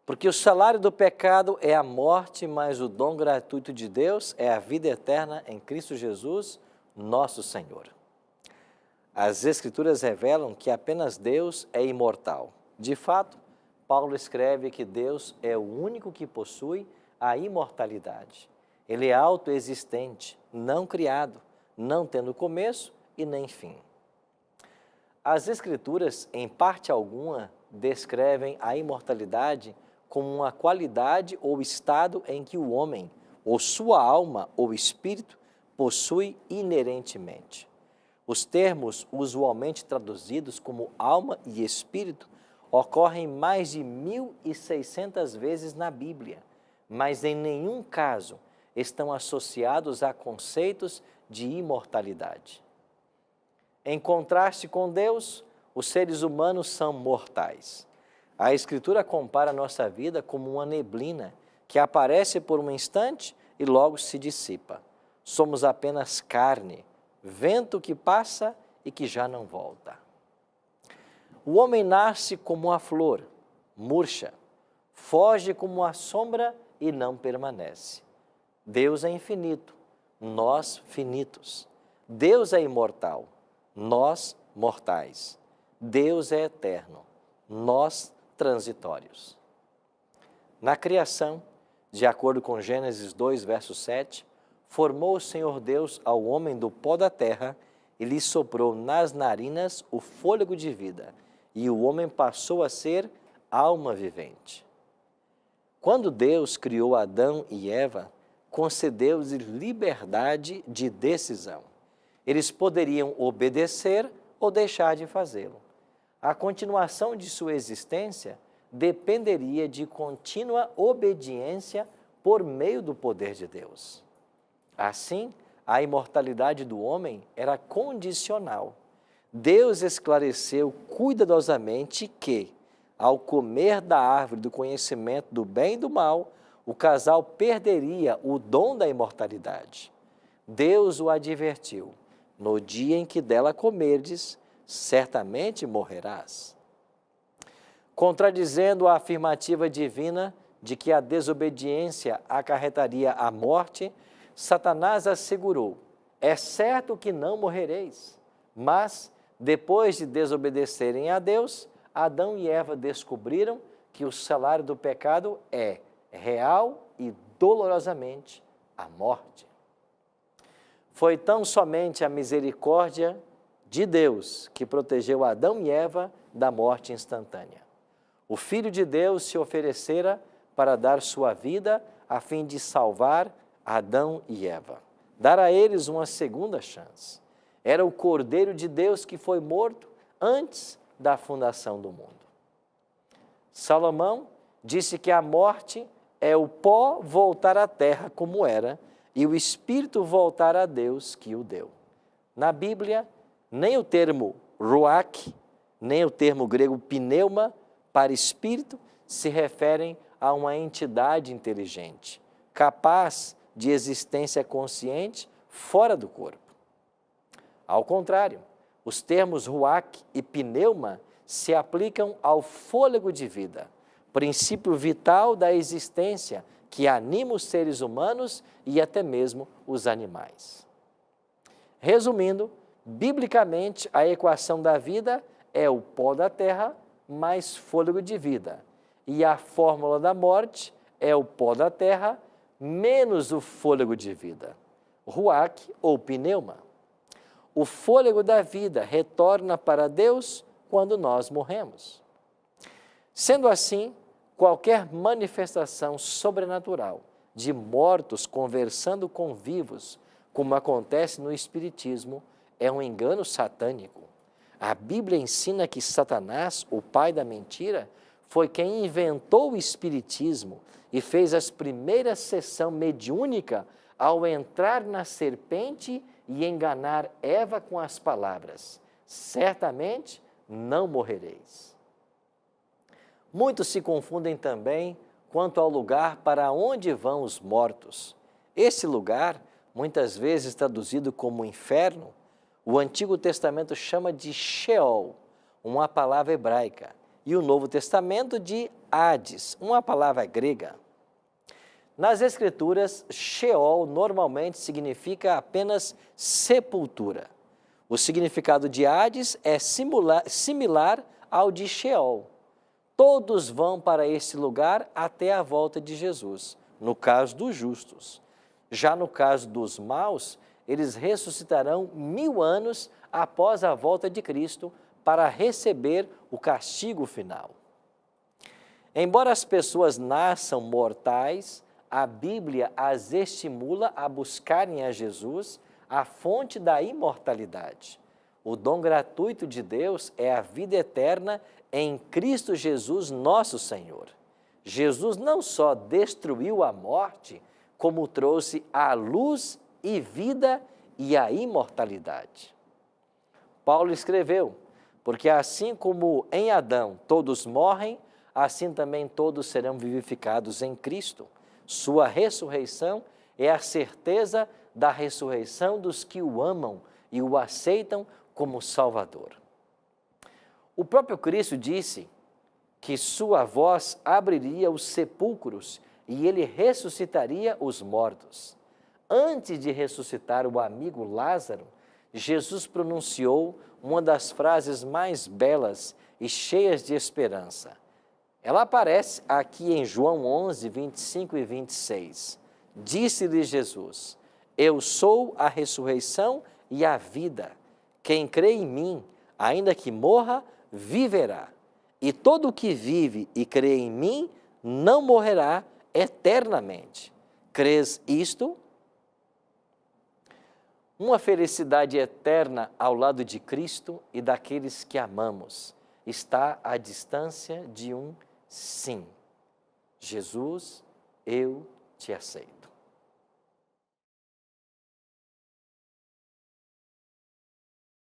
Porque o salário do pecado é a morte, mas o dom gratuito de Deus é a vida eterna em Cristo Jesus, nosso Senhor. As Escrituras revelam que apenas Deus é imortal. De fato, Paulo escreve que Deus é o único que possui a imortalidade. Ele é autoexistente, não criado, não tendo começo e nem fim. As Escrituras, em parte alguma, descrevem a imortalidade como uma qualidade ou estado em que o homem, ou sua alma ou espírito, possui inerentemente. Os termos usualmente traduzidos como alma e espírito ocorrem mais de 1.600 vezes na Bíblia, mas em nenhum caso estão associados a conceitos de imortalidade. Em contraste com Deus, os seres humanos são mortais. A Escritura compara a nossa vida como uma neblina que aparece por um instante e logo se dissipa. Somos apenas carne, vento que passa e que já não volta. O homem nasce como a flor, murcha, foge como a sombra e não permanece. Deus é infinito, nós finitos. Deus é imortal, nós mortais. Deus é eterno, nós transitórios. Na criação, de acordo com Gênesis 2, verso 7, formou o Senhor Deus ao homem do pó da terra e lhe soprou nas narinas o fôlego de vida, e o homem passou a ser alma vivente. Quando Deus criou Adão e Eva, concedeu-lhes liberdade de decisão. Eles poderiam obedecer ou deixar de fazê-lo. A continuação de sua existência dependeria de contínua obediência por meio do poder de Deus. Assim, a imortalidade do homem era condicional. Deus esclareceu cuidadosamente que, ao comer da árvore do conhecimento do bem e do mal, o casal perderia o dom da imortalidade. Deus o advertiu: no dia em que dela comerdes, certamente morrerás. Contradizendo a afirmativa divina de que a desobediência acarretaria a morte, Satanás assegurou: é certo que não morrereis. Mas, depois de desobedecerem a Deus, Adão e Eva descobriram que o salário do pecado é real e dolorosamente a morte. Foi tão somente a misericórdia de Deus que protegeu Adão e Eva da morte instantânea. O Filho de Deus se oferecera para dar sua vida a fim de salvar Adão e Eva, dar a eles uma segunda chance. Era o Cordeiro de Deus que foi morto antes da fundação do mundo. Salomão disse que a morte é o pó voltar à terra como era e o espírito voltar a Deus que o deu. Na Bíblia, nem o termo ruach, nem o termo grego pneuma para espírito se referem a uma entidade inteligente, capaz de existência consciente fora do corpo. Ao contrário, os termos ruach e pneuma se aplicam ao fôlego de vida, princípio vital da existência que anima os seres humanos e até mesmo os animais. Resumindo, biblicamente, a equação da vida é o pó da terra mais fôlego de vida, e a fórmula da morte é o pó da terra menos o fôlego de vida, ruach ou pneuma. O fôlego da vida retorna para Deus quando nós morremos. Sendo assim, qualquer manifestação sobrenatural de mortos conversando com vivos, como acontece no Espiritismo, é um engano satânico. A Bíblia ensina que Satanás, o pai da mentira, foi quem inventou o Espiritismo e fez as primeiras sessões mediúnica ao entrar na serpente e enganar Eva com as palavras: certamente não morrereis. Muitos se confundem também quanto ao lugar para onde vão os mortos. Esse lugar, muitas vezes traduzido como inferno, o Antigo Testamento chama de Sheol, uma palavra hebraica, e o Novo Testamento de Hades, uma palavra grega. Nas Escrituras, Sheol normalmente significa apenas sepultura. O significado de Hades é similar ao de Sheol. Todos vão para esse lugar até a volta de Jesus, no caso dos justos. Já no caso dos maus, eles ressuscitarão 1000 anos após a volta de Cristo para receber o castigo final. Embora as pessoas nasçam mortais, a Bíblia as estimula a buscarem a Jesus, a fonte da imortalidade. O dom gratuito de Deus é a vida eterna em Cristo Jesus, nosso Senhor. Jesus não só destruiu a morte, como trouxe a luz e vida e a imortalidade. Paulo escreveu, porque assim como em Adão todos morrem, assim também todos serão vivificados em Cristo. Sua ressurreição é a certeza da ressurreição dos que o amam e o aceitam como Salvador. O próprio Cristo disse que sua voz abriria os sepulcros e ele ressuscitaria os mortos. Antes de ressuscitar o amigo Lázaro, Jesus pronunciou uma das frases mais belas e cheias de esperança. Ela aparece aqui em João 11, 25 e 26. Disse-lhe Jesus, eu sou a ressurreição e a vida. Quem crê em mim, ainda que morra, viverá. E todo o que vive e crê em mim, não morrerá eternamente. Crês isto? Uma felicidade eterna ao lado de Cristo e daqueles que amamos está à distância de um sim. Jesus, eu te aceito.